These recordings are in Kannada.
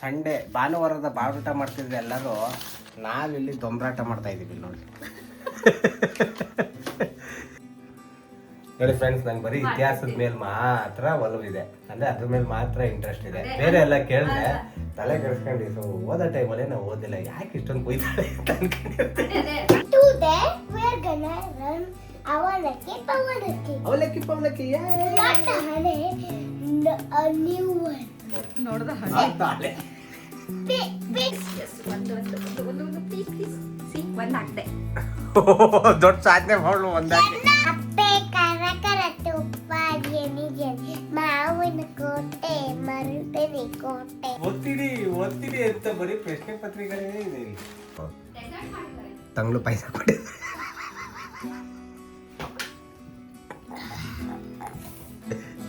ಸಂಡೇ ಭಾನುವಾರದ ಬಾಡೂಟ ಮಾಡ್ತಿದ್ವಿ ಎಲ್ಲರೂ. ನಾವಿಲ್ಲಿ ದೊಂಬರಾಟ ಮಾಡ್ತಾ ಇದ್ದೀವಿ ನೋಡಿ. ನೋಡಿ ಫ್ರೆಂಡ್ಸ್, ನಂಗೆ ಬರೀ ಇತಿಹಾಸದ ಮೇಲೆ ಮಾತ್ರ ಒಲವಿದೆ, ಅಂದ್ರೆ ಅದ್ರ ಮೇಲೆ ಮಾತ್ರ ಇಂಟ್ರೆಸ್ಟ್ ಇದೆ. ಬೇರೆ ಎಲ್ಲ ಕೇಳಿದ್ರೆ ತಲೆ ಕೆಡಿಸ್ಕೊಂಡು ಓದೋ ಟೈಮಲ್ಲಿ ನಾವು ಓದಿಲ್ಲ, ಯಾಕೆ ಇಷ್ಟೊಂದು ಬೈತಾರೆ ಅಂತ ಅನ್ಕೊಂಡಿರ್ತೀನಿ. ಅವಲಕ್ಕಿ ಪವಲಕ್ಕಿ ನೋಡ್ದ ಒಂದಾಗ್ದೆ ದೊಡ್ಡ ಸಾಧನೆ ಮಾಡು. ಒಂದಾಗಿ ಮಾವಿನ ಕೋಟೆ ಮರುತನಿ ಕೋಟೆ ಓದ್ತೀನಿ ಅಂತ ಬರೀ ಪ್ರಶ್ನೆ ಪತ್ರಿಕೆಗಳೇ ಇದೆ ಇಲ್ಲಿ. ತಂಗ್ಳು ಪಾಯಸ ಕೊಟ್ಟಿದ್ದಾರೆ.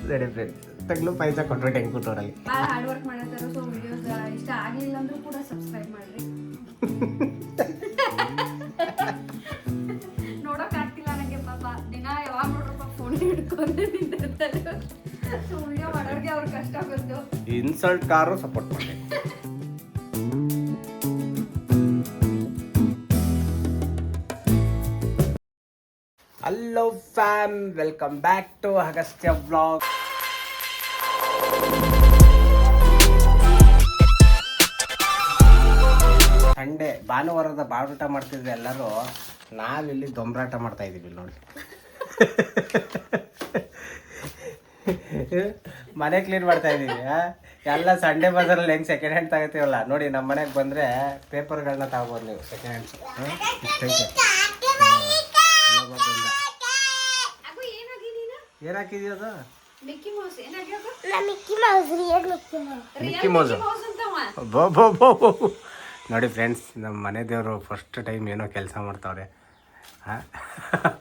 ಸರಿ ಫ್ರೆಂಡ್ಸ್, ತಂಗ್ಳು ಪಾಯಸ ಕೊಟ್ಬಿಟ್ಟು ಹೆಂಗ್ ಕೂತವ್ರಲ್ಲಿ. ಭಾಳ ಹಾರ್ಡ್ ವರ್ಕ್ ಮಾಡತ್ತಾರ. ಸೊ ವಿಡಿಯೋಸ್ ಇಷ್ಟ ಆಗಿಲ್ಲ ಅಂದ್ರೂ ಕೂಡ ಸಬ್ಸ್ಕ್ರೈಬ್ ಮಾಡ್ರಿ. ನೋಡಕ್ ಆಗ್ತಿಲ್ಲ ನನಗೆ ಪಾಪ, ದಿನ ಯಾವಾಗ ನೋಡ್ರಪ್ಪ ಫೋನ್ ಹಿಡ್ಕೊಂಡು ನಿಂತಿರ್ತಾರೆ. ಸೊ ವಿಡಿಯೋ ಮಾಡೋರಿಗೆ ಅವ್ರ ಕಷ್ಟ ಗೊತ್ತು. ಇನ್ಸಲ್ಟ್ ಕಾರು ಸಪೋರ್ಟ್ ಮಾಡಿ. Hello fam, welcome back to Agastya vlog. Sunday ಭಾನುವಾರದ ಬಾಡೂಟ ಮಾಡ್ತಿದ್ವಿ ಎಲ್ಲರೂ. ನಾವಿಲ್ಲಿ ದೊಂಬರಾಟ ಮಾಡ್ತಾ ಇದ್ದೀವಿ ನೋಡಿ. ಮನೆ ಕ್ಲೀನ್ ಮಾಡ್ತಾ ಇದ್ದೀವಿ. ಎಲ್ಲ ಸಂಡೇ ಬಜಾರಲ್ಲಿ ಹೆಂಗೆ ಸೆಕೆಂಡ್ ಹ್ಯಾಂಡ್ ತಗೋತೀವಲ್ಲ ನೋಡಿ, ನಮ್ಮ ಮನೆಗೆ ಬಂದರೆ ಪೇಪರ್ಗಳನ್ನ ತಗೋಬೋದು ನೀವು ಸೆಕೆಂಡ್ ಹ್ಯಾಂಡ್ಸ್. ಇಷ್ಟೈತೆ. ಏನು ಹಾಕಿದೀಯ ಅದು? Mickey Mouse. ನೋಡಿ ಫ್ರೆಂಡ್ಸ್, ನಮ್ಮ ಮನೆ ದೇವರು ಫಸ್ಟ್ ಟೈಮ್ ಏನೋ ಕೆಲಸ ಮಾಡ್ತಾವ್ರೆ.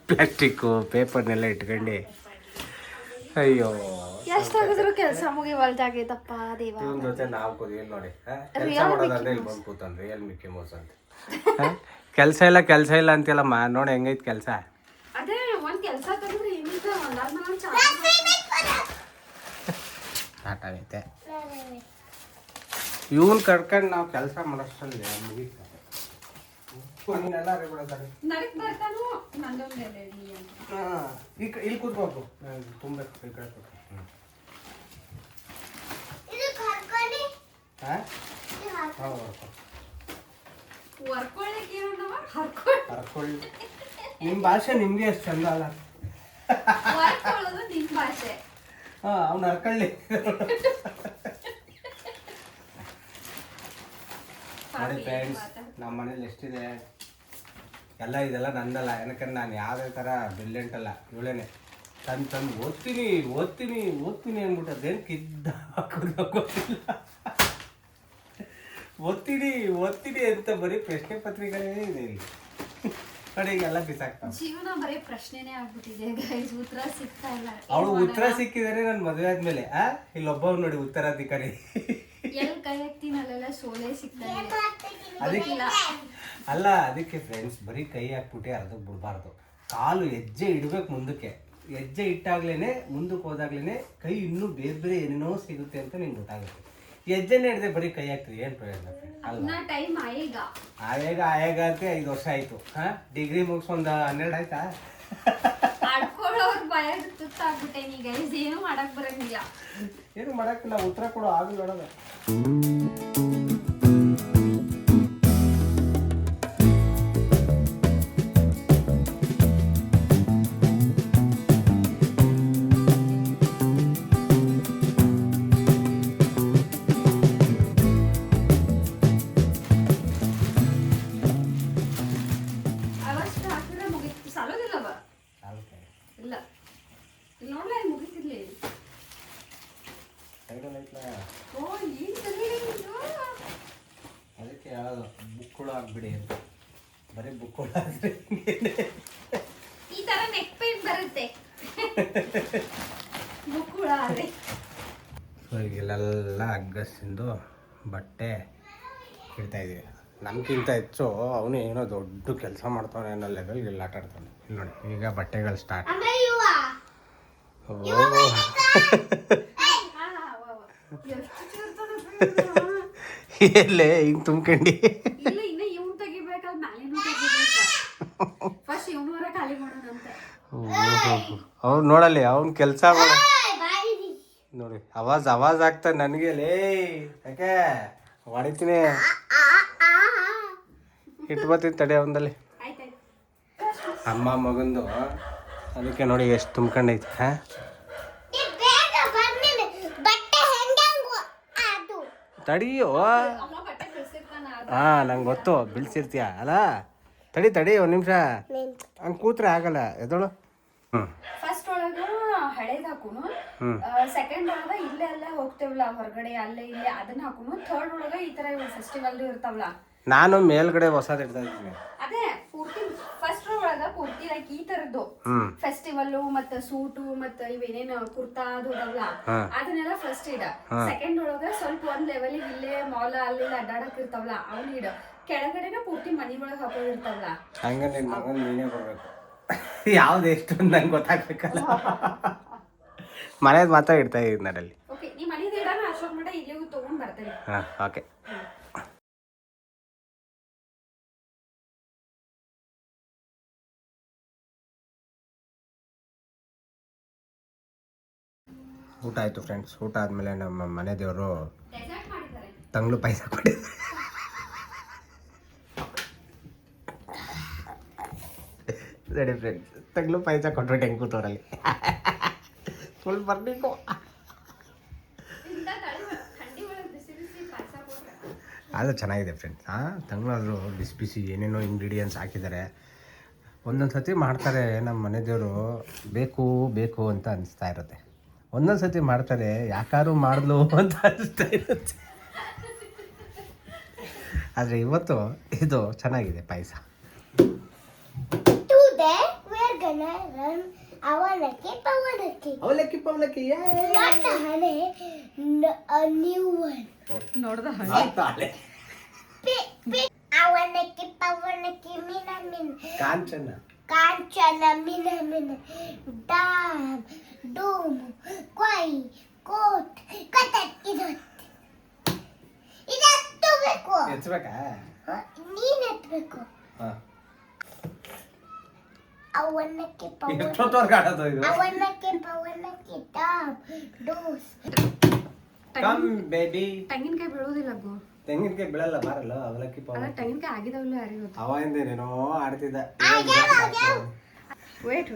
ಪ್ಲಾಸ್ಟಿಕ್ಕು ಪೇಪರ್ನೆಲ್ಲ ಇಟ್ಕೊಂಡು ಅಯ್ಯೋ ಎಷ್ಟಾಗಿದ್ರು ಕೆಲಸ ಮುಗಿವಲ್ದಾಗೈತಪ್ಪ ದೇವ. ಇವನ್ ಜೊತೆ ನಾವು ಕೂದೀವಿ ನೋಡಿ. ಕೆಲಸ ಮಾಡೋದಂದ್ರೆ ಇಲ್ಲಿ ಬಂದು ಕೂತಾನೆ ರಿಯಲ್ ಮಿಕ್ಕಿ ಮೌಸ್ ಅಂತ. ಕೆಲಸ ಇಲ್ಲ ಅಂತಿಲ್ಲಮ್ಮ, ನೋಡಿ ಹೆಂಗೈತೆ ಕೆಲಸ. ಅದೇ ಒಂದ್ ಕೆಲಸ ತಂದ್ರೆ ಏನಿಲ್ಲ, ಒಂದಾದ್ಮೇಲೆ ಸ್ಟಾರ್ಟ್ ಆಗೈತೆ. ಇವನ್ ಕರ್ಕೊಂಡು ನಾವು ಕೆಲಸ ಮಾಡೋಷ್ಟರಲ್ಲಿ ಮುಗೀತಾರೆ. ನಡಕ್ ಬರ್ತಾನು ನಂದೊಂದು ಇಲ್ಲಿ ಕೂತ್ಕೋಬೇಕು, ತುಂಬಬೇಕು ಈ ಕಡೆ ವರ್ಕೊಳ್ಳಿಕ್ಕೆ ಏನಂದವ ಹರ್ಕೊಳ್ಳಿ. ನಿಮ್ಮ ಭಾಷೆ ನಿಮ್ಗೆ ಎಷ್ಟು ಚಂದ ಅಲ್ಲ. ವರ್ಕೊಳ್ಳೋದು ನಿಮ್ ಭಾಷೆ. ಅವ್ನು ಹರ್ಕೊಳ್ಳಿ. ನೋಡಿ ಫ್ರೆಂಡ್ಸ್, ನಮ್ಮ ಮನೇಲಿ ಎಷ್ಟಿದೆ ಎಲ್ಲ, ಇದೆಲ್ಲ ನಂದಲ್ಲ. ಯಾಕಂದ್ರೆ ನಾನು ಯಾವುದೇ ಥರ ಬ್ರಿಲಿಯಂಟ್ ಅಲ್ಲ, ಇವಳೇನೆ ತಂದು ಓದ್ತೀನಿ ಅಂದ್ಬಿಟ್ಟು ಅದೇನು ಕಿದ್ದ ಗೊತ್ತಿಲ್ಲ. ಓದ್ತೀನಿ ಅಂತ ಬರೀ ಪ್ರಶ್ನೆ ಪತ್ರಿಕೆಗಳೇ ಇದೆ ಇಲ್ಲಿ. ನೋಡಿ ಈಗೆಲ್ಲ ಬಿಸಾಕ್ತಾವ. ಜೀವನ ಬರೀ ಪ್ರಶ್ನೆನೇ ಆಗ್ಬಿಟ್ಟಿದೆ ಗೈಸ್, ಉತ್ತರ ಸಿಗ್ತಾ ಇಲ್ಲ. ಅವಳು ಉತ್ತರ ಸಿಕ್ಕಿದರೆ ನನ್ನ ಮದುವೆ ಆದ್ಮೇಲೆ. ಇಲ್ಲೊಬ್ಬವ್ ನೋಡಿ ಉತ್ತರಾಧಿಕಾರಿ. ಎಲ್ಲಿ ಕೈ ಹಾಕ್ತೀನಿ ಅಲ್ಲೆಲ್ಲ ಸೋಲೆ ಸಿಗ್ತಾ ಇದೆ. ಅದಕ್ಕೆ ಫ್ರೆಂಡ್ಸ್, ಬರೀ ಕೈ ಹಾಕ್ಬಿಟ್ಟು ಅರ್ಧಕ್ಕೆ ಬಿಡಬಾರ್ದು. ಕಾಲು ಹೆಜ್ಜೆ ಇಡ್ಬೇಕು ಮುಂದಕ್ಕೆ. ಹೆಜ್ಜೆ ಇಟ್ಟಾಗ್ಲೇನೆ, ಮುಂದಕ್ಕೆ ಹೋದಾಗ್ಲೇನೆ ಕೈ ಇನ್ನೂ ಬೇರೆ ಏನೇನೋ ಸಿಗುತ್ತೆ ಅಂತ ನಿಮ್ಗೆ ಗೊತ್ತಾಗುತ್ತೆ. ಹೆಜ್ಜೆನೇ ಹಿಡ್ದೆ ಬರೀ ಕೈ ಹಾಕ್ತೀವಿ, ಏನು ಪ್ರಯೋಜನ ಅಲ್ವಾ? ಟೈಮ್ ಆಯೇಗ ಅಂತ 5 ವರ್ಷ ಆಯ್ತು. ಡಿಗ್ರಿ ಮುಗಿಸ್ಕೊಂಡ್ 12 ಆಯ್ತಾ? ಆಡ್ಕೊಳ್ಳೋರ್ ಭಯ ತುತ್ತಾಗ್ಬಿಟ್ಟೆ ನೀ ಗೈಸ್, ಏನು ಮಾಡಕ್ ಬರಂಗಿಲ್ಲ. ಏನು ಮಾಡಕ್ಕಿಲ್ಲ, ಉತ್ತರ ಕೊಡೋ ಆಗಲ್ಲ ನೋಡೋದು. ಅವಷ್ಟು ಹಾಕಿದ್ರೆ ಮುಗಿತು, ಸಾಲೋದಿಲ್ಲವ ಇಲ್ಲ. ಇಲ್ಲಿ ನೋಡ್ಲ ಮುಗಿತಿರ್ಲಿ. ಓ ಏನ್ ತಲೆಯಿಲ್ಲ. ಅದಕ್ಕೆ ಹೇಳೋದು ಬುಕ್ಗಳು ಆಗ್ಬಿಡಿ ಅಂತ. ಬರೀ ಬುಕ್ಗಳು ಆದ್ರೆ ಈ ತರ ನೆಕ್ ಪೇನ್ ಬರುತ್ತೆ ಬುಕ್ಗಳ ಆದ್ರೆ. ಸೊ ಈಗೆಲ್ಲ ಅಗ್ಗಸ್ಸಿಂದು ಬಟ್ಟೆ ಇಡ್ತಾ ಇದೀವಿ. ನಮ್ಗಿಂತ ಹೆಚ್ಚು ಅವನು ಏನೋ ದೊಡ್ಡ ಕೆಲಸ ಮಾಡ್ತಾನೆ ಅನ್ನೋ ಲೆವೆಲ್ಗೆ ಇಲ್ಲಿ ಆಟ ಆಡ್ತಾನೆ. ನೋಡಿ ಈಗ ಬಟ್ಟೆಗಳು ಸ್ಟಾರ್ಟ್. ಎಲ್ಲೇ ಹಿಂಗೆ ತುಂಬ್ಕಂಡು ಇಲ್ಲ ಇನ್ನ ಇವ್ನು ತೆಗಿಬೇಕಲ್ಲ ಮ್ಯಾಲಿನೂ ತೆಗಿಬೇಕು ಫಸ್ಟ್ ಇವ್ನವರ ಖಾಲಿ ಮಾಡೋಣಂತ ಅವ್ನು ನೋಡಲ್ಲಿ ಅವ್ನು ಕೆಲಸ ಮಾಡ ನೋಡಿ ಆವಾಜ್ ಆಗ್ತಾ ನನಗೆ ಲೇ ಯಾಕೆ ಹೊಡಿತೀನಿ ಇಟ್ಟು ಬರ್ತೀನಿ ತಡೆ ಒಂದಲ್ಲಿ ಆಯ್ತಾಯ್ತು ಅಮ್ಮ ಮಗಂದು ಅದಕ್ಕೆ ನೋಡಿ ಎಷ್ಟು ತುಂಬ್ಕೊಂಡೈತೆ ಹಾಂ ತಡಿಯೋ ಅಮ್ಮ ಬಟ್ಟೆ ಬಿಡ್ಸಿರ್ತಾನ ಹಾಂ ನಂಗೆ ಗೊತ್ತು ಬೀಳ್ಸಿರ್ತೀಯ ಅಲ್ಲ ತಡಿ ಒಂದು ನಿಮಿಷ ಹಂಗೆ ಕೂತ್ರೆ ಆಗಲ್ಲ ಎದಳು ಹ್ಞೂ ಫಸ್ಟ್ ಒಳಗ ಹಳೇದ್ ಹಾಕುನು ಸೆಕೆಂಡ್ ಒಳಗ ಇಲ್ಲೇ ಅಲ್ಲೇ ಹೋಗ್ತೇವಲ್ಲ ಹೊರಗಡೆ ಅಲ್ಲೇ ಇಲ್ಲೇ ಅದನ್ನ ಹಾಕುನು ಥರ್ಡ್ ಒಳಗ ಈ ತರ ಫೆಸ್ಟಿವಲ್ ಇರ್ತಾವಲ್ಲ ನಾನು ಮೇಲ್ಗಡೆ ಹೊಸದು ಇಡ್ತಾ ಇದ್ದೀನಿ ಅದೇ ಪೂರ್ತಿ ಫಸ್ಟ್ ಒಳಗ ಪೂರ್ತಿ ಲೈಕ್ ಈ ತರದ್ದು ಫೆಸ್ಟಿವಲ್ ಮತ್ತ ಸೂಟು ಮತ್ತ ಇವೇನೇನು ಕುರ್ತಾ ಅದು ಇದಾವಲ್ಲ ಅದನ್ನೆಲ್ಲ ಫಸ್ಟ್ ಇಡ ಸೆಕೆಂಡ್ ಒಳಗ ಸ್ವಲ್ಪ ಒಂದ್ ಲೆವೆಲ್ ಇಲ್ಲೇ ಮಾಲ್ ಅಲ್ಲಿ ಅಡ್ಡಾಡಕ್ ಇರ್ತಾವಲ್ಲ ಅವ್ನ ಇಡ ಕೆಳಗಡೆನ ಪೂರ್ತಿ ಮನಿ ಒಳಗ್ ಹಾಕೋದಿರ್ತಾವಲ್ಲ ಹಂಗ ನಿನ್ನ ಮಗನ್ ನೀನೇ ಬರ್ಬೇಕು ಯಾವ್ದು ಎಷ್ಟು ಅಂತ ನಂಗೆ ಗೊತ್ತಾಗ್ಬೇಕಲ್ಲ ಮನೇದು ಮಾತ್ರ ಇಡ್ತಾ ಇದ್ದೀನಿ ನನ್ನಲ್ಲಿ ಓಕೆ ನೀ ಮನಿದ ಇಡನ ಅಶೋಕ್ ಮಠ ಇಲ್ಲೇ ತಗೊಂಡ್ ಬರ್ತೇನೆ ಹಾಂ ಓಕೆ ಊಟ ಆಯಿತು ಫ್ರೆಂಡ್ಸ್ ಊಟ ಆದಮೇಲೆ ನಮ್ಮ ಮನೆ ದೇವರು ಡೆಸರ್ಟ್ ಮಾಡಿದ್ದಾರೆ ತಂಗ್ಳು ಪಾಯಸ ಕೊಟ್ಟಿದ್ದಾರೆ ಸರಿ ಫ್ರೆಂಡ್ಸ್ ತಂಗ್ಳು ಪಾಯಸ ಕೊಟ್ಬಿಟ್ಟು ಹೆಂಗೆ ಕೂತವ್ರಲ್ಲಿ ಫುಲ್ ಬರಬೇಕು ಥಂಡಿ ಒಳಗೆ ಬಿಸಿ ಬಿಸಿ ಪಾಯಸ ಕೊಟ್ರೆ ಅದು ಚೆನ್ನಾಗಿದೆ ಫ್ರೆಂಡ್ಸ್ ಹಾಂ ತಂಗ್ಳಾದ್ರು ಬಿಸಿ ಬಿಸಿ ಏನೇನೋ ಇಂಗ್ರೀಡಿಯೆಂಟ್ಸ್ ಹಾಕಿದ್ದಾರೆ ಒಂದೊಂದು ಸತಿ ಮಾಡ್ತಾರೆ ನಮ್ಮ ಮನೆ ದೇವರು ಬೇಕು ಅಂತ ಅನಿಸ್ತಾ ಇರುತ್ತೆ ಒಂದೊಂದು ಸತಿ ಮಾಡ್ತಾರೆ ಯಾಕಾರು ಮಾಡಿದ್ಲು ಅಂತ ಅನಿಸ್ತಾ ಇರುತ್ತೆ ಆದರೆ ಇವತ್ತು ಇದು ಚೆನ್ನಾಗಿದೆ ಪಾಯಸ Today we're gonna run ಅವಲಕ್ಕಿ ಅವಲಕ್ಕಿ not a honey, a new one. ನೋಡ್ದ ಅವಲಕ್ಕಿ ಪವಲಕ್ಕಿ ಮಿನ ಕಾಂಚನ ಕಾಂಚನ ಮಿನ ಡಾಮ್ ಡೂಮ್ ಕೊಯ್ ಕೋಟ್ ಕಟಕ್ ಇದೆಷ್ಟು ಬೇಕು ಎಚ್ಚಬೇಕಾ ನೀನ್ ಎತ್ಬೇಕು ಹಾಂ ಅವಲಕ್ಕಿ ಎಷ್ಟೊತ್ತವರೆಗೆ ಆಡೋದು ಇದು ಪವಲಕ್ಕಿ ಡಾಮ್ ಡೂಸ್ ಕಮ್ ಬೇಬಿ ತೆಂಗಿನಕಾಯಿ ಬೀಳೋದಿಲ್ಲ ಗೋ ತೆಂಗಿನಕಾಯಿ ಬೀಳಲ್ಲ ಬಾರಲ್ಲ ಅವಲಕ್ಕಿ ಅದ ಪವ ತೆಂಗಿನಕಾಯಿ ಆಗಿದಾವಲ್ಲ ಯಾರಿಗೂ ಗೊತ್ತು ಅವಾಗಿಂದೇನೇನೋ ಆಡ್ತಿದ್ದ ವೇಟ್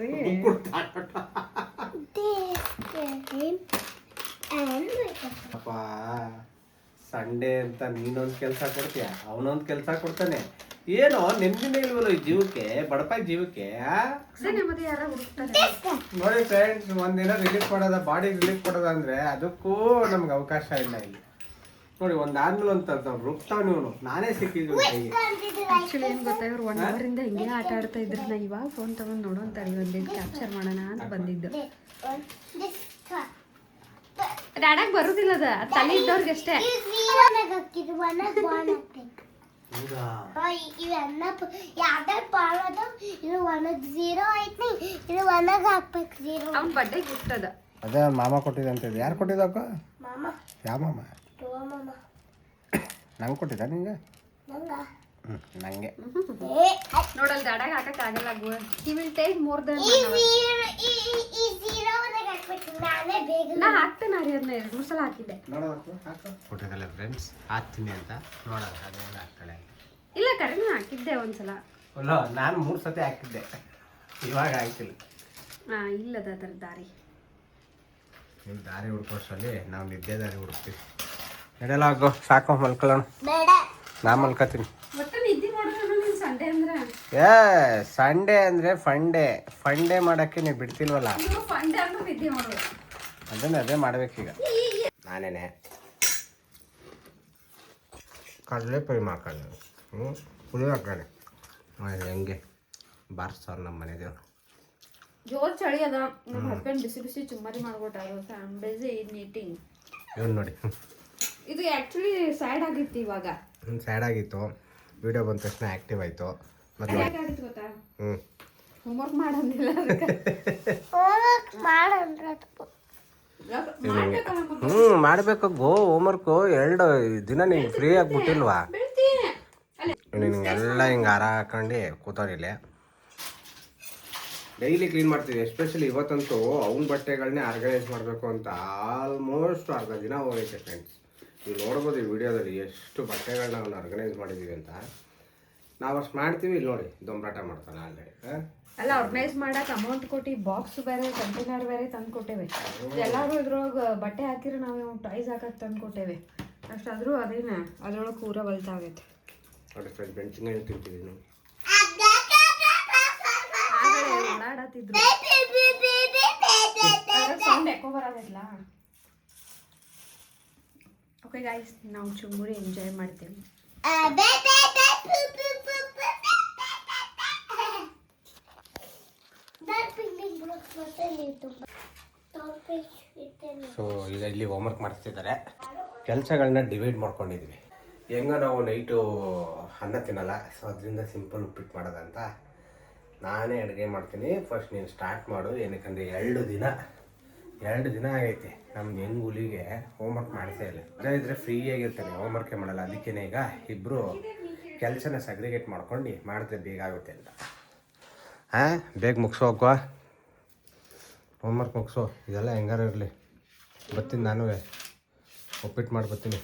ಅಪ್ಪ ಸಂಡೇ ಅಂತ ನೀನೊಂದು ಕೆಲಸ ಕೊಡ್ತೀಯ ಅವನೊಂದು ಕೆಲಸ ಕೊಡ್ತಾನೆ ಏನೋ ನೆಮ್ಮದಿನೇ ಇಲ್ವಲ್ಲ ಈ ಜೀವಕ್ಕೆ ಬಡಪಾಯಿ ಜೀವಕ್ಕೆ ನೆಮ್ಮದಿ ಯಾರ ಹುಡುಕ್ತಾರೆ ನೋಡಿ ಫ್ರೆಂಡ್ಸ್ ಒಂದಿನ ರಿಲೀಫ್ ಮಾಡೋದ ಬಾಡಿ ರಿಲೀಫ್ ಕೊಡೋದ ಅಂದ್ರೆ ಅದಕ್ಕೂ ನಮ್ಗೆ ಅವಕಾಶ ಇಲ್ಲ ಇಲ್ಲಿ ನೋಡಿ ಒಂದಾದ್ಮೇಲೆ ಒಂದು ರುಬ್ತಾವ್ ನೀವು ನಾನೇ ಸಿಕ್ಕಿದ್ರು ಕೈಗೆ ಆಕ್ಚುಲಿ ಏನ್ ಗೊತ್ತಾ ಇವ್ರು 1 hour ಇಂದ ಹಿಂಗೆ ಆಟ ಆಡ್ತಾ ಇದ್ರು ನಾ ಇವಾಗ ಫೋನ್ ತಗೊಂಡ್ ನೋಡೋಂತ ಒಂದಿದ್ದು ಕ್ಯಾಪ್ಚರ್ ಮಾಡೋಣ ಅಂತ ಬಂದಿದ್ದು ಡಾಡಾಗ್ ಬರುದಿಲ್ಲ ಅದ ತಲೆ ಇದ್ದವ್ರಿಗೆ ಅಷ್ಟೇ ಇವೆಲ್ಲ ಯಾವ್ದಾರು ಪಾಳೋದು ಇದು ಒಣಗ್ 0 ಐತಿ ಇದು ಒಣಗ್ ಹಾಕ್ಬೇಕು 0 ಅವ್ನ ಬರ್ಡೇ ಗಿಫ್ಟ್ ಅದ ಅದೇ ಮಾಮ ಕೊಟ್ಟಿದ್ದ ಅಂತ ಯಾರು ಕೊಟ್ಟಿದ್ದಕ್ಕ ಮಾಮ ಯಾವ ಮಾಮ ಮಾಮ ನಂಗೆ ಕೊಟ್ಟಿದ್ದ ನಿಂಗೆ ನಂಗ ನಂಗೆ ನೋಡಲ್ ಡಾಡಾಗ್ ಹಾಕಕ್ ಆಗಲ್ಲ he will take more than ಈ 0 ಒಣಗ್ ಹಾಕ್ಬೇಕು ನಾನೇ ಬೇಗ ನಾ ಹಾಕ್ತೇನೆ ಅದನ್ನ 2 ಸಲ ಹಾಕಿದ್ದೆ ಕೊಟ್ಟಿದ್ದಲ್ಲ ಫ್ರೆಂಡ್ಸ್ ಹಾಕ್ತೀನಿ ಅಂತ ನೋಡೋಣ ಅದೇನು ಹಾಕ್ತಾಳೆ ಇಲ್ಲ ಕರೆಕ್ಟ್ ಹಾಕಿದ್ದೆ ಒಂದ್ಸಲ ಅಲ್ಲ ನಾನು 3 ಸತಿ ಹಾಕಿದ್ದೆ ಇವಾಗ ಹಾಕಿಲ್ಲ ಇಲ್ಲದ ಅದರ ದಾರಿ ನೀವು ದಾರಿ ಹುಡ್ಕೋಷ್ಟರಲ್ಲಿ ನಾವು ನಿದ್ದೆ ದಾರಿ ಹುಡುಕ್ತೀವಿ ನಡೆಯಲ್ಲ ಆಗೋ ಸಾಕು ಮಲ್ಕೊಳ್ಳೋಣ ಬೇಡ ನಾ ಮಲ್ಕೋತೀನಿ ಒಟ್ಟು ನಿದ್ದೆ ಮಾಡೋದು ನೀನು ಸಂಡೇ ಅಂದ್ರೆ ಸಂಡೇ ಅಂದರೆ ಫಂಡೇ ಮಾಡೋಕ್ಕೆ ನೀವು ಬಿಡ್ತಿಲ್ವಲ್ಲ ನೀವು ಸಂಡೇ ಅಂದ್ರೆ ನಿದ್ದೆ ಮಾಡೋದು ಅದೇ ಮಾಡ್ಬೇಕೀಗ ನಾನೇನೆ ಕಡಲೆ ಪೈ ಮಾಡ್ಕೊಂಡು ಪುಳಿ ಹಾಕೋಣ ಹೆಂಗೆ ಬಾರ್ಸವ್ರು ನಮ್ಮ ಮನೆ ದೇವ್ರು ಜೋರ್ ಚಳಿ ಅದ ನಮ್ಮ ಹಸ್ಬೆಂಡ್ ಬಿಸಿ ಬಿಸಿ ಚುಮ್ಮರಿ ಮಾಡ್ಕೊಟ್ಟಾರ I am busy in eating ಇವನು ನೋಡಿ ಇದು ಆ್ಯಕ್ಚುಲಿ ಸ್ಯಾಡ್ ಆಗಿತ್ತು ಇವಾಗ ಸ್ಯಾಡ್ ಆಗಿತ್ತು ವಿಡಿಯೋ ಬಂದ ತಕ್ಷಣ ಆ್ಯಕ್ಟಿವ್ ಆಯಿತು ಮತ್ತು ಯಾಕಾಗಿತ್ತು ಗೊತ್ತಾ ಹ್ಞೂ ಹೋಮ್ವರ್ಕ್ ಮಾಡಂದಿಲ್ಲ ಅದಕ್ಕೆ ಹೋಮ್ವರ್ಕ್ ಮಾಡಂದ್ರೆ ಮಾಡ್ಬೇಕು ಗೋ ಹೋಮ್ವರ್ಕು 2 ದಿನ ನಿಂಗೆ ಫ್ರೀ ಆಗಿಬಿಟ್ಟಿಲ್ವಾ ನಿನಗೆಲ್ಲ ಹಿಂಗೆ ಹಾರ ಹಾಕೊಂಡು ಕೂತವ್ರಿಲ್ಲಿ ಡೈಲಿ ಕ್ಲೀನ್ ಮಾಡ್ತೀವಿ. ಎಸ್ಪೆಷಲಿ ಇವತ್ತಂತೂ ಅವ್ನ ಬಟ್ಟೆಗಳನ್ನೇ ಆರ್ಗನೈಸ್ ಮಾಡಬೇಕು ಅಂತ ಆಲ್ಮೋಸ್ಟ್ ಅರ್ಧ ದಿನ ಹೋಗೈತೆ ಫ್ರೆಂಡ್ಸ್. ನೀವು ನೋಡ್ಬೋದು ಈ ವಿಡಿಯೋದಲ್ಲಿ ಎಷ್ಟು ಬಟ್ಟೆಗಳನ್ನ ಅವ್ನು ಆರ್ಗನೈಸ್ ಮಾಡಿದ್ದೀವಿ ಅಂತ. ನಾವು ಅಷ್ಟು ಮಾಡ್ತೀವಿ, ಇಲ್ಲಿ ನೋಡಿ ದೊಂಬರಾಟ ಮಾಡ್ತಾನೆ ಆಲ್ರೆಡಿ. ಅಲ್ಲ ಆರ್ಗನೈಸ್ ಮಾಡಕ್ ಅಮೌಂಟ್ ಕೊಟ್ಟು ಬಾಕ್ಸ್ ಬೇರೆ ಕಂಟೈನರ್ ಬೇರೆ ತಂದು ಕೊಟ್ಟೇವೆ. ಎಲ್ಲಾರು ಇದ್ರೊಳಗೆ ಬಟ್ಟೆ ಹಾಕಿದ್ರೆ ನಾವು ಟೈಸ್ ಹಾಕಕ್ ತಂದು ಕೊಟ್ಟೇವೆ. ಅಷ್ಟಾದ್ರೂ ಅದೇನ ಅದ್ರೊಳಗೆ ಪೂರ ಬಲ್ತಾಗೈತೆ ನೋಡಿ ಫ್ರೆಂಡ್ಸ್. ಬೆಂಚಿನ ತಿಂತಿದ್ದೀನಿ ಓಡಾಡತ್ತಿದ್ರು ಸೌಂಡ್ ಎಕೋ ಬರೋದಿಲ್ಲ. ಓಕೆ ಗೈಸ್, ನಾವು ಚುಮ್ಮುರಿ ಎಂಜಾಯ್ ಮಾಡ್ತೇವೆ. ಸೊ ಈಗ ಇಲ್ಲಿ ಹೋಮ್ವರ್ಕ್ ಮಾಡಿಸ್ತಿದ್ದಾರೆ. ಕೆಲಸಗಳನ್ನ ಡಿವೈಡ್ ಮಾಡ್ಕೊಂಡಿದ್ವಿ. ಹೆಂಗ ನಾವು ನೈಟು ಅನ್ನ ತಿನ್ನಲ್ಲ, ಸೊ ಅದರಿಂದ ಸಿಂಪಲ್ ಉಪ್ಪಿಟ್ಟು ಮಾಡೋದಂತ ನಾನೇ ಅಡುಗೆ ಮಾಡ್ತೀನಿ. ಫಸ್ಟ್ ನೀನು ಸ್ಟಾರ್ಟ್ ಮಾಡು. ಏನಕ್ಕಂದ್ರೆ 2 ದಿನ ಆಗೈತೆ ನಮ್ದು ಹೆಂಗೆ ಹುಲಿಗೆ ಹೋಮ್ವರ್ಕ್ ಮಾಡಿಸೇ ಇಲ್ಲ. ಅದೇ ಇದ್ರೆ ಫ್ರೀ ಆಗಿರ್ತಾನೆ, ಹೋಮ್ವರ್ಕೇ ಮಾಡಲ್ಲ. ಅದಕ್ಕೇನೆ ಈಗ ಇಬ್ಬರು ಕೆಲಸನ ಸಗ್ರಿಗೇಟ್ ಮಾಡ್ಕೊಂಡು ಮಾಡಿದ್ರೆ ಬೇಗ ಆಗುತ್ತೆ ಅಂತ. ಬೇಗ ಮುಗಿಸೋ ಹೋಗುವ, ಹೋಮ್ವರ್ಕ್ ಮುಗಿಸೋ. ಇದೆಲ್ಲ ಹೆಂಗಾರು ಇರಲಿ. ಬರ್ತೀನಿ ನಾನು ಉಪ್ಪಿಟ್ಟು ಮಾಡಿ ಬರ್ತೀನಿ.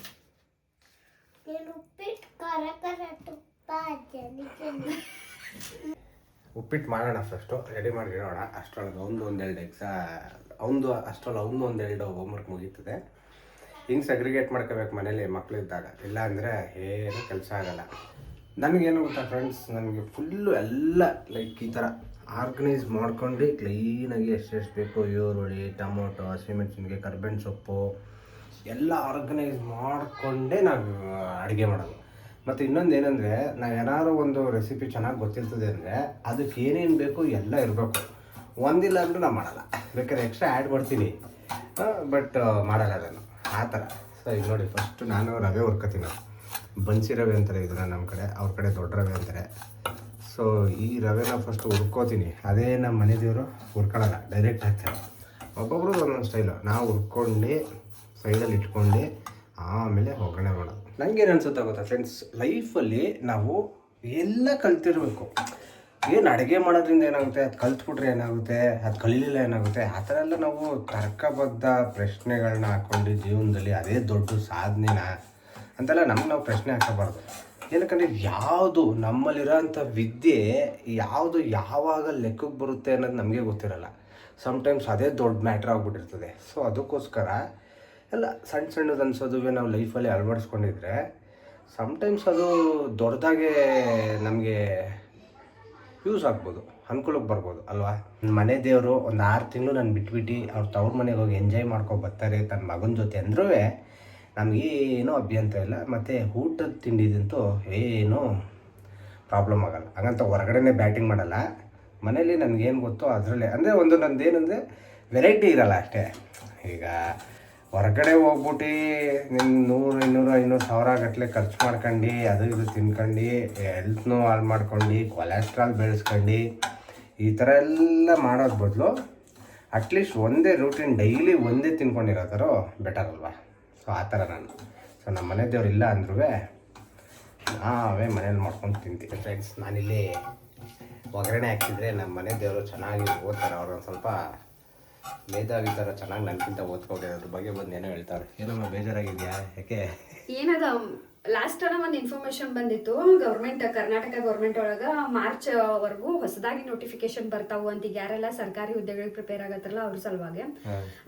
ಉಪ್ಪಿಟ್ಟು ಮಾಡೋಣ ಫಸ್ಟು, ರೆಡಿ ಮಾಡಿ ಇಡೋಣ. ಅಷ್ಟರೊಳಗೆ ಅವನು ಒಂದೆರಡು ಹೋಮ್ವರ್ಕ್ ಮುಗೀತದೆ. ಹಿಂಗೆ ಸಗ್ರಿಗೇಟ್ ಮಾಡ್ಕೋಬೇಕು ಮನೇಲಿ ಮಕ್ಕಳಿದ್ದಾಗ, ಇಲ್ಲ ಅಂದರೆ ಏನು ಕೆಲಸ ಆಗಲ್ಲ. ನನಗೇನು ಗೊತ್ತಾ ಫ್ರೆಂಡ್ಸ್, ನನಗೆ ಫುಲ್ಲು ಎಲ್ಲ ಲೈಕ್ ಈ ಥರ ಆರ್ಗನೈಸ್ ಮಾಡ್ಕೊಂಡು ಕ್ಲೀನಾಗಿ ಎಷ್ಟೆಷ್ಟು ಬೇಕು ಈರುಳ್ಳಿ, ಟೊಮೊಟೊ, ಹಸಿಮೆಣಸಿನ್ಕಾಯಿ, ಕರ್ಬೇವಿನ ಸೊಪ್ಪು ಎಲ್ಲ ಆರ್ಗನೈಸ್ ಮಾಡಿಕೊಂಡೇ ನಾವು ಅಡುಗೆ ಮಾಡೋದು. ಮತ್ತು ಇನ್ನೊಂದು ಏನಂದರೆ, ನಾವು ಏನಾದ್ರು ಒಂದು ರೆಸಿಪಿ ಚೆನ್ನಾಗಿ ಗೊತ್ತಿರ್ತದೆ ಅಂದರೆ ಅದಕ್ಕೆ ಏನೇನು ಬೇಕು ಎಲ್ಲ ಇರಬೇಕು. ಒಂದಿಲ್ಲ ಅಂದರೂ ನಾವು ಮಾಡಲ್ಲ, ಬೇಕಾದ್ರೆ ಎಕ್ಸ್ಟ್ರಾ ಆ್ಯಡ್ ಮಾಡ್ತೀನಿ, ಬಟ್ ಮಾಡಲ್ಲ ಅದನ್ನು ಆ ಥರ. ಸೊ ಈಗ ನೋಡಿ, ಫಸ್ಟು ನಾನು ರವೆ ಹುರ್ಕೋತೀನಿ. ಬನ್ಸಿ ರವೆ ಅಂತಾರೆ ಇದನ್ನು ನಮ್ಮ ಕಡೆ, ಅವ್ರ ಕಡೆ ದೊಡ್ಡ ರವೆ ಅಂತಾರೆ. ಸೊ ಈ ರವೆನ ಫಸ್ಟು ಹುರ್ಕೋತೀನಿ. ಅದೇ ನಮ್ಮ ಮನೆ ದೇವರು ಹುರ್ಕೊಳ್ಳಲ್ಲ, ಡೈರೆಕ್ಟ್ ಹಾಕ್ತಾರೆ. ಒಬ್ಬೊಬ್ರು ಒಂದೊಂದು ಸ್ಟೈಲು. ನಾವು ಹುರ್ಕೊಂಡು ಸೈಡಲ್ಲಿ ಇಟ್ಕೊಂಡು ಆಮೇಲೆ ಒಗ್ಗರಣೆ ಮಾಡೋದು. ನನಗೇನು ಅನ್ಸುತ್ತೆ ಗೊತ್ತಾ ಫ್ರೆಂಡ್ಸ್, ಲೈಫಲ್ಲಿ ನಾವು ಎಲ್ಲ ಕಲ್ತಿರ್ಬೇಕು. ಏನು ಅಡುಗೆ ಮಾಡೋದ್ರಿಂದ ಏನಾಗುತ್ತೆ, ಅದು ಕಲ್ತ್ಬಿಟ್ರೆ ಏನಾಗುತ್ತೆ, ಅದು ಕಲೀಲಿಲ್ಲ ಏನಾಗುತ್ತೆ, ಆ ಥರ ಎಲ್ಲ ನಾವು ತರ್ಕಬದ್ಧ ಪ್ರಶ್ನೆಗಳನ್ನ ಹಾಕ್ಕೊಂಡು ಜೀವನದಲ್ಲಿ ಅದೇ ದೊಡ್ಡ ಸಾಧನೆನ ಅಂತೆಲ್ಲ ನಮ್ಗೆ ನಾವು ಪ್ರಶ್ನೆ ಹಾಕಬಾರ್ದು. ಏನಕ್ಕಂದರೆ ಯಾವುದು ನಮ್ಮಲ್ಲಿರೋಂಥ ವಿದ್ಯೆ ಯಾವುದು ಯಾವಾಗ ಲೆಕ್ಕಕ್ಕೆ ಬರುತ್ತೆ ಅನ್ನೋದು ನಮಗೆ ಗೊತ್ತಿರಲ್ಲ. ಸಮ್ಟೈಮ್ಸ್ ಅದೇ ದೊಡ್ಡ ಮ್ಯಾಟ್ರ್ ಆಗಿಬಿಟ್ಟಿರ್ತದೆ. ಸೊ ಅದಕ್ಕೋಸ್ಕರ ಎಲ್ಲ ಸಣ್ಣದು ಅನ್ಸೋದುವೆ ನಾವು ಲೈಫಲ್ಲಿ ಅಳವಡಿಸ್ಕೊಂಡಿದ್ರೆ ಸಮ್ಟೈಮ್ಸ್ ಅದು ದೊಡ್ಡದಾಗೆ ನಮಗೆ ಯೂಸ್ ಆಗ್ಬೋದು, ಅನುಕೂಲಕ್ಕೆ ಬರ್ಬೋದು ಅಲ್ವಾ. ಮನೆ ದೇವರು ಒಂದು 6 ತಿಂಗಳು ನಾನು ಬಿಟ್ಬಿಟ್ಟು ಅವ್ರ ತವ್ರ ಮನೆಗೆ ಹೋಗಿ ಎಂಜಾಯ್ ಮಾಡ್ಕೊಂಡು ಬರ್ತಾರೆ ತನ್ನ ಮಗನ ಜೊತೆ ಅಂದ್ರೂ ನಮಗೇನೂ ಅಭ್ಯಂತರ ಇಲ್ಲ. ಮತ್ತು ಊಟದ ತಿಂಡಿದಂತೂ ಏನೂ ಪ್ರಾಬ್ಲಮ್ ಆಗೋಲ್ಲ. ಹಂಗಂತ ಹೊರಗಡೆನೇ ಬ್ಯಾಟಿಂಗ್ ಮಾಡಲ್ಲ. ಮನೇಲಿ ನನಗೇನು ಗೊತ್ತೋ ಅದರಲ್ಲೇ, ಅಂದರೆ ಒಂದು ನಂದೇನೆಂದರೆ ವೆರೈಟಿ ಇರಲ್ಲ ಅಷ್ಟೇ. ಈಗ ಹೊರಗಡೆ ಹೋಗ್ಬಿಟ್ಟು ನಿನ್ನ 100, 200, 500 ಸಾವಿರ ಗಟ್ಟಲೆ ಖರ್ಚು ಮಾಡ್ಕೊಂಡು ಅದು ಇದು ತಿನ್ಕೊಂಡು ಹೆಲ್ತ್ನೂ ಹಾಳು ಮಾಡ್ಕೊಂಡು ಕೊಲೆಸ್ಟ್ರಾಲ್ ಬೆಳೆಸ್ಕೊಂಡು ಈ ಥರ ಎಲ್ಲ ಮಾಡೋದು ಬದಲು ಅಟ್ಲೀಸ್ಟ್ ಒಂದೇ ರೂಟೀನ್ ಡೈಲಿ ಒಂದೇ ತಿನ್ಕೊಂಡಿರೋ ಥರ ಬೆಟರ್ ಅಲ್ವಾ. ಸೊ ಆ ಥರ ನಾನು. ಸೊ ನಮ್ಮ ಮನೆ ದೇವ್ರು ಇಲ್ಲ ಅಂದ್ರೂ ನಾವೇ ಮನೇಲಿ ಮಾಡ್ಕೊಂಡು ತಿಂತೀವಿ ಫ್ರೆಂಡ್ಸ್. ನಾನಿಲ್ಲಿ ಒಗ್ಗರಣೆ ಹಾಕಿದರೆ ನಮ್ಮ ಮನೆ ದೇವರು ಚೆನ್ನಾಗಿ ಓದ್ತಾರೆ. ಅವ್ರು ಒಂದು ಸ್ವಲ್ಪ ಮೇಧಾವಿ ಥರ ಚೆನ್ನಾಗಿ ನನಗಿಂತ ಓದ್ಕೋಬೇಕು. ಅದ್ರ ಬಗ್ಗೆ ಬಂದು ಏನೋ ಹೇಳ್ತಾರೆ. ಏನಮ್ಮ ಬೇಜಾರಾಗಿದೆಯಾ? ಯಾಕೆ? ಏನದ ಲಾಸ್ಟ್ ಟೈಮ್ ಒಂದು ಇನ್ಫಾರ್ಮೇಶನ್ ಬಂದಿತ್ತು. ಕರ್ನಾಟಕ ಗೌರ್ಮೆಂಟ್ ಒಳಗ ಮಾರ್ಚ್ ವರೆಗೂ ಹೊಸದಾಗಿ ನೋಟಿಫಿಕೇಶನ್ ಬರ್ತಾವು ಅಂತ. ಈಗ ಯಾರೆಲ್ಲ ಸರ್ಕಾರಿ ಹುದ್ದೆಗಳಿಗೆ ಪ್ರಿಪೇರ್ ಆಗತ್ತಾರಲ್ಲ ಅವ್ರ ಸಲುವಾಗಿ.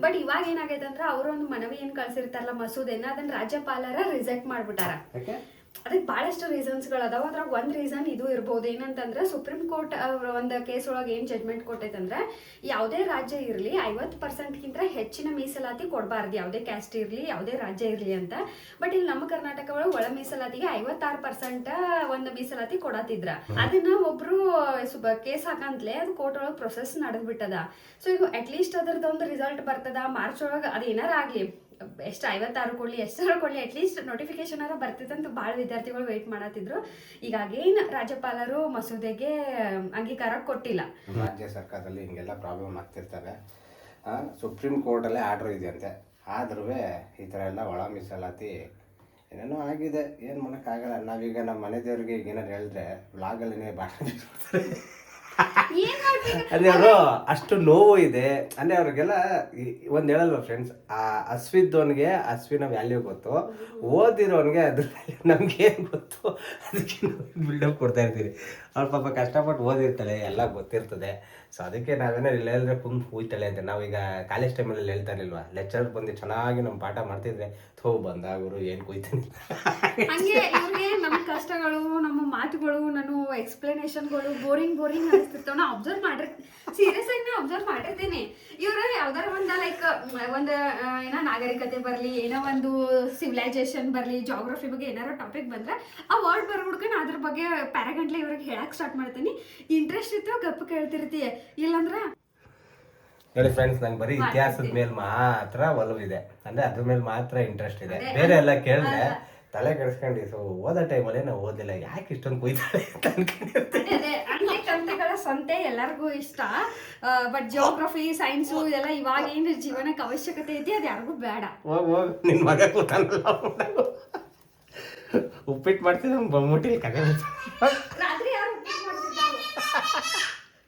ಬಟ್ ಇವಾಗ ಏನಾಗೈತೆ ಅಂದ್ರೆ ಅವರು ಒಂದು ಮನವಿ ಏನ್ ಕಳ್ಸಿರ್ತಾರಲ್ಲ ಮಸೂದೆನ, ಅದನ್ನ ರಾಜ್ಯಪಾಲರ ರಿಜೆಕ್ಟ್ ಮಾಡ್ಬಿಟ್ಟಾರ. ಅದಕ್ಕೆ ಬಹಳಷ್ಟು ರೀಸನ್ಸ್ಗಳು ಅದಾವ. ಅದ್ರಾಗ ಒಂದು ರೀಸನ್ ಇದು ಇರ್ಬೋದು. ಏನಂತಂದ್ರೆ ಸುಪ್ರೀಂ ಕೋರ್ಟ್ ಒಂದು ಕೇಸ್ ಒಳಗೆ ಏನು ಜಡ್ಮೆಂಟ್ ಕೊಟ್ಟೈತಂದ್ರೆ, ಯಾವುದೇ ರಾಜ್ಯ ಇರಲಿ 50%ಗಿಂತ ಹೆಚ್ಚಿನ ಮೀಸಲಾತಿ ಕೊಡಬಾರ್ದು, ಯಾವುದೇ ಕ್ಯಾಸ್ಟ್ ಇರಲಿ ಯಾವುದೇ ರಾಜ್ಯ ಇರಲಿ ಅಂತ. ಬಟ್ ಇಲ್ಲಿ ನಮ್ಮ ಕರ್ನಾಟಕ ಒಳಗೆ ಒಳ ಮೀಸಲಾತಿಗೆ 56% ಒಂದು ಮೀಸಲಾತಿ ಕೊಡತ್ತಿದ್ರ. ಅದನ್ನ ಒಬ್ರು ಕೇಸ್ ಹಾಕಂತಲೇ ಅದು ಕೋರ್ಟ್ ಒಳಗೆ ಪ್ರೊಸೆಸ್ ನಡೆದ್ಬಿಟ್ಟದ. ಸೊ ಈಗ ಅಟ್ಲೀಸ್ಟ್ ಅದ್ರದ್ದು ಒಂದು ರಿಸಲ್ಟ್ ಬರ್ತದ ಮಾರ್ಚ್ ಒಳಗೆ. ಅದು ಏನಾರ ಆಗಲಿ, ಎಷ್ಟು 56 ಕೊಡ್ಲಿ ಎಷ್ಟು ಕೊಡ್ಲಿ, ಅಟ್ಲೀಸ್ಟ್ ನೋಟಿಫಿಕೇಶನ್ ಆದ್ರೂ ಬರ್ತಿತ್ತಂತ ಭಾಳ ವಿದ್ಯಾರ್ಥಿಗಳು ವೇಟ್ ಮಾಡತ್ತಿದ್ರು. ಈಗ ಅಗೇನ್ ರಾಜ್ಯಪಾಲರು ಮಸೂದೆಗೆ ಅಂಗೀಕಾರ ಕೊಟ್ಟಿಲ್ಲ. ರಾಜ್ಯ ಸರ್ಕಾರದಲ್ಲಿ ಹಿಂಗೆಲ್ಲ ಪ್ರಾಬ್ಲಮ್ ಆಗ್ತಿರ್ತವೆ. ಸುಪ್ರೀಂ ಕೋರ್ಟಲ್ಲೇ ಆರ್ಡ್ರ್ ಇದೆಯಂತೆ. ಆದ್ರೂ ಈ ಥರ ಎಲ್ಲ ಒಳ ಮೀಸಲಾತಿ ಏನೇನೋ ಆಗಿದೆ. ಏನು ಮಾಡೋಕ್ಕಾಗಲ್ಲ. ನಾವೀಗ ನಮ್ಮ ಮನೆ ದೇವ್ರಿಗೆ ಈಗ ಏನಾರು ಹೇಳಿದ್ರೆ ವ್ಲಾಗಲ್ಲೇ ಭಾಷಣ ಅಂದರೆ ಅವರು ಅಷ್ಟು ನೋವು ಇದೆ. ಅಂದರೆ ಅವ್ರಿಗೆಲ್ಲ ಒಂದು ಹೇಳಲ್ವ ಫ್ರೆಂಡ್ಸ್, ಆ ಹಸ್ವಿದ್ದವನಿಗೆ ಹಸ್ವಿನ ವ್ಯಾಲ್ಯೂ ಗೊತ್ತು, ಓದಿರೋನಿಗೆ ಅದ್ರ ನಮ್ಗೇನು ಗೊತ್ತು, ಅದಕ್ಕೆ ಬಿಲ್ಡಪ್ ಕೊಡ್ತಾ ಇರ್ತೀವಿ. ಅವ್ರ ಪಾಪ ಕಷ್ಟಪಟ್ಟು ಓದಿರ್ತಾಳೆ, ಎಲ್ಲ ಗೊತ್ತಿರ್ತದೆ. ಸೊ ಅದಕ್ಕೆ ನಾವೇನಾರು ಇಲ್ಲ ಹೇಳಿದ್ರೆ ಕುಂದು ಹೋಯ್ತಾಳೆ ಅಂತ. ನಾವೀಗ ಕಾಲೇಜ್ ಟೈಮಲ್ಲಿ ಹೇಳ್ತಾ ಇರಲಿಲ್ವ, ಲೆಕ್ಚರ್ ಬಂದು ಚೆನ್ನಾಗಿ ನಮ್ಮ ಪಾಠ ಮಾಡ್ತಿದ್ರೆ ಬಂದಾಗರು ಏನು ಕೊಯ್ತಾನೆ. ಹಂಗೆ ಇವ್ರಿಗೆ ನಮ್ಮ ಕಷ್ಟಗಳು, ನಮ್ಮ ಮಾತುಗಳು, ನಾನು ಎಕ್ಸ್ಪ್ಲನೇಷನ್ಗಳು ಬೋರಿಂಗ್ ಅನಿಸ್ತಿರ್ತಾವ. ನಾ ಅಬ್ಸರ್ವ್ ಸೀರಿಯಸ್ ಆಗಿ ನಾ ಅಬ್ಸರ್ವ್ ಮಾಡಿರ್ತೀನಿ. ಇವ್ರು ಯಾವ್ದಾರ ಒಂದು ಲೈಕ್ ಒಂದು ಏನೋ ನಾಗರಿಕತೆ ಬರಲಿ, ಏನೋ ಒಂದು ಸಿವಿಲೈಸೇಷನ್ ಬರಲಿ, ಜಾಗ್ರಫಿ ಬಗ್ಗೆ ಏನಾರೋ ಟಾಪಿಕ್ ಬಂದ್ರೆ ಆ ವರ್ಡ್ ಬರ್ಬಿಡ್ಕೊಂಡು ಅದ್ರ ಬಗ್ಗೆ ಪ್ಯಾರಾಗಂಟ್ಲೆ ಇವ್ರಿಗೆ ಹೇಳಕ್ ಸ್ಟಾರ್ಟ್ ಮಾಡ್ತೀನಿ. ಇಂಟ್ರೆಸ್ಟ್ ಇತ್ತು ಗಪ್ಪ ಕೇಳ್ತಿರ್ತೀಯ, ಇಲ್ಲಾಂದ್ರೆ ನೋಡಿ ಫ್ರೆಂಡ್ಸ್, ನಂಗೆ ಬರೀ ಇತಿಹಾಸದ ಮೇಲೆ ಮಾತ್ರ ಒಲವಿದೆ. ಅಂದ್ರೆ ಅದ್ರ ಮೇಲೆ ಮಾತ್ರ ಇಂಟ್ರೆಸ್ಟ್ ಇದೆ. ಬೇರೆ ಎಲ್ಲ ಕೇಳಿದ್ರೆ ತಲೆ ಕೆಡಿಸ್ಕೊಂಡು ಸೊ ಓದೋ ಟೈಮಲ್ಲಿ ನಾವು ಓದಿಲ್ಲ, ಯಾಕೆ ಇಷ್ಟೊಂದು ಕೊಯ್ತಾರೆ ಅಂತ ಅನ್ಕೊಂಡಿರ್ತೀನಿ. ಕವಿತೆಗಳ ಸಂತೆ ಎಲ್ಲರಿಗೂ ಇಷ್ಟ. ಬಟ್ ಜಿಯೋಗ್ರಫಿ, ಸೈನ್ಸು ಇದೆಲ್ಲ ಇವಾಗ ಏನು ಜೀವನಕ್ಕೆ ಅವಶ್ಯಕತೆ ಐತಿ, ಅದು ಯಾರಿಗೂ ಬೇಡ. ಹೋಗ್ ನಿನ್ ಮಗ ಕೂತಾನಲ್ಲ, ಉಪ್ಪಿಟ್ಟು ಮಾಡ್ತಿದ್ದ ಬಂದ್ಬಿಟ್ಟು ರಾತ್ರಿ ಯಾರು ಉಪ್ಪಿಟ್ಟು ಮಾಡ್ತಿದ್ದಾರೆ?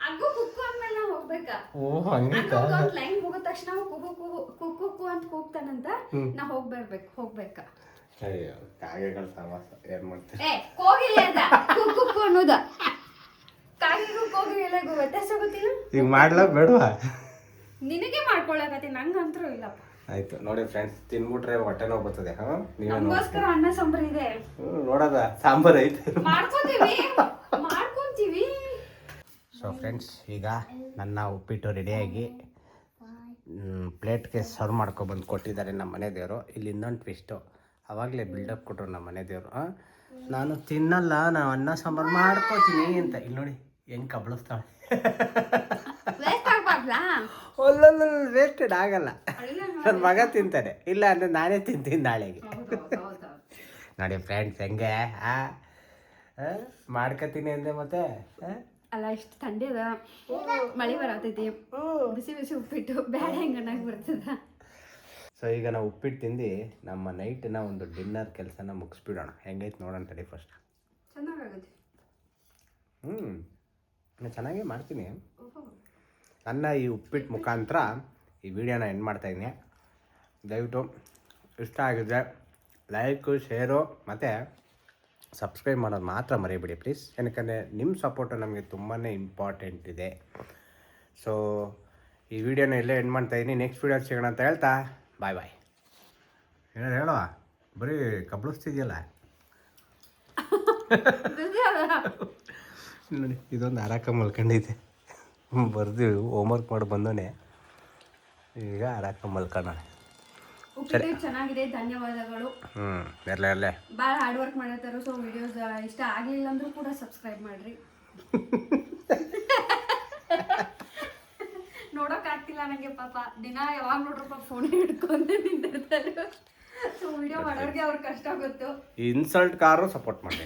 ಅಗ್ಗು ಕುಕ್ಕು ಅಂದ್ಮೇಲೆ ನಾವು ಹೋಗ್ಬೇಕಾ? ಓ ಹಂಗೆ ಲೈನ್ ಮುಗಿದ ತಕ್ಷಣ ಕುಕ್ಕು ಅಂತ ಕೂಗ್ತಾನಂತ ನಾ ಹೋಗ್ಬೇಕಾ? ಅಯ್ಯೋ ಕಾಗೆಗಳ ಸಮಾಸ ಏನ್ ಮಾಡ್ತೀವಿ. ಕೋಗಿಲೆ ಅದ ಕುಕ್ಕು ಅನ್ನೋದ, ಕಾಗೆಗೂ ಕೋಗಿಲೆಗೂ ವ್ಯತ್ಯಾಸ ಗೊತ್ತಿಲ್ಲ. ಈಗ ಮಾಡ್ಲಾ ಬೇಡವಾ? ನಿನಗೆ ಮಾಡ್ಕೊಳಕತ್ತಿ, ನಂಗಂತರೂ ಇಲ್ಲಪ್ಪ. ಆಯ್ತು ನೋಡಿ ಫ್ರೆಂಡ್ಸ್, ತಿನ್ಬಿಟ್ರೆ ಹೊಟ್ಟೆ ನೋವು ಬರ್ತದೆ. ನಮಗೋಸ್ಕರ ಅನ್ನ ಸಾಂಬಾರ್ ಇದೆ, ನೋಡೋದ ಸಾಂಬಾರ್ ಐತೆ, ಮಾಡ್ಕೊಂತೀವಿ. ಸೊ ಫ್ರೆಂಡ್ಸ್, ಈಗ ನನ್ನ ಉಪ್ಪಿಟ್ಟು ರೆಡಿಯಾಗಿ ಪ್ಲೇಟ್ಗೆ ಸರ್ವ್ ಮಾಡ್ಕೊಬಂದು ಕೊಟ್ಟಿದ್ದಾರೆ ನಮ್ಮ ಮನೆ ದೇವರು. ಇಲ್ಲಿ ಇನ್ನೊಂದು ಟ್ವಿಸ್ಟು, ಆವಾಗಲೇ ಬಿಲ್ಡಪ್ ಕೊಟ್ಟರು ನಮ್ಮ ಮನೆ ದೇವರು. ನಾನು ತಿನ್ನಲ್ಲ, ನಾನು ಅನ್ನ ಸಾಂಬಾರು ಮಾಡ್ಕೋತೀನಿ ಅಂತ. ಇಲ್ಲಿ ನೋಡಿ ಹೆಂಗೆ ಕಬಳಿಸ್ತಾಳೆ. ವೇಸ್ಟೆಡ್ ಆಗಲ್ಲ, ನನ್ನ ಮಗ ತಿಂತಾನೆ, ಇಲ್ಲ ಅಂದರೆ ನಾನೇ ತಿಂತೀನಿ ನಾಳೆಗೆ. ನೋಡಿ ಫ್ರೆಂಡ್ಸ್ ಹೆಂಗೆ ಮಾಡ್ಕೊತೀನಿ ಅಂದೆ. ಮತ್ತೆ ಅಲ್ಲ, ಇಷ್ಟು ಥಂಡಿ ಅದ, ಮಳೆ ಬರತೈತಿ, ಬಿಸಿ ಬಿಸಿ ಉಪ್ಪಿಟ್ಟು ಬೇಡ ಹೆಂಗನ್ನಾಗಿ ಬರ್ತದ. ಸೊ ಈಗ ನಾವು ಉಪ್ಪಿಟ್ಟು ತಿಂದು ನಮ್ಮ ನೈಟ್ನ ಒಂದು ಡಿನ್ನರ್ ಕೆಲಸನ ಮುಗಿಸ್ಬಿಡೋಣ. ಹೆಂಗೈತೆ ನೋಡೋಣ ತಡಿ ಫಸ್ಟ್. ಚೆನ್ನಾಗಾಗುತ್ತೆ. ನಾನು ಚೆನ್ನಾಗೇ ಮಾಡ್ತೀನಿ. ನನ್ನ ಈ ಉಪ್ಪಿಟ್ಟು ಮುಖಾಂತರ ಈ ವಿಡಿಯೋನ ಎಂಡ್ ಮಾಡ್ತಾಯಿದ್ದೀನಿ. ದಯವಿಟ್ಟು ಇಷ್ಟ ಆಗಿದ್ರೆ ಲೈಕು, ಶೇರು ಮತ್ತು ಸಬ್ಸ್ಕ್ರೈಬ್ ಮಾಡೋದು ಮಾತ್ರ ಮರಿಬೇಡಿ ಪ್ಲೀಸ್. ಏನಕ್ಕಂದರೆ ನಿಮ್ಮ ಸಪೋರ್ಟು ನಮಗೆ ತುಂಬಾ ಇಂಪಾರ್ಟೆಂಟ್ ಇದೆ. ಸೊ ಈ ವಿಡಿಯೋನ ಇಲ್ಲೇ ಎಂಡ್ ಮಾಡ್ತಾಯಿದ್ದೀನಿ. ನೆಕ್ಸ್ಟ್ ವಿಡಿಯೋ ಸಿಗೋಣ ಅಂತ ಹೇಳ್ತಾ ಬಾಯ್ ಬಾಯ್. ಏನಾರು ಹೇಳುವ, ಬರೀ ಕಬಳಿಸ್ತಿದ್ಯಲ್ಲ. ನೋಡಿ ಇದೊಂದು ಆರಾಕ ಮಲ್ಕೊಂಡಿದ್ದೆ, ಬರ್ದು ಹೋಮ್ವರ್ಕ್ ಮಾಡಿ ಬಂದೋನೆ, ಈಗ ಆರಾಕ ಮಲ್ಕೊಳ್ಳೋಣ. ಉಪ್ಪಿಟ್ಟು ಚೆನ್ನಾಗಿದೆ, ಧನ್ಯವಾದಗಳು. ಇರಲೇ ಭಾಳ ಹಾರ್ಡ್ ವರ್ಕ್ ಮಾಡತ್ತಾರ. ಸೊ ವಿಡಿಯೋಸ್ ಇಷ್ಟ ಆಗಲಿಲ್ಲ ಅಂದ್ರೂ ಕೂಡ ಸಬ್ಸ್ಕ್ರೈಬ್ ಮಾಡ್ರಿ. ನೋಡೋಕೆ ಆಗ್ತಿಲ್ಲ ನನಗೆ ಪಾಪ, ದಿನ ಯಾವಾಗ ನೋಡ್ರಪ್ಪ ಫೋನ್ ಹಿಡ್ಕೊಂಡು ನಿಂತಿರ್ತಾರೆ. ಸೊ ವಿಡಿಯೋ ಮಾಡೋರಿಗೆ ಅವ್ರ ಕಷ್ಟ ಗೊತ್ತು. ಇನ್ಸಲ್ಟ್ ಕಾರು ಸಪೋರ್ಟ್ ಮಾಡಿ.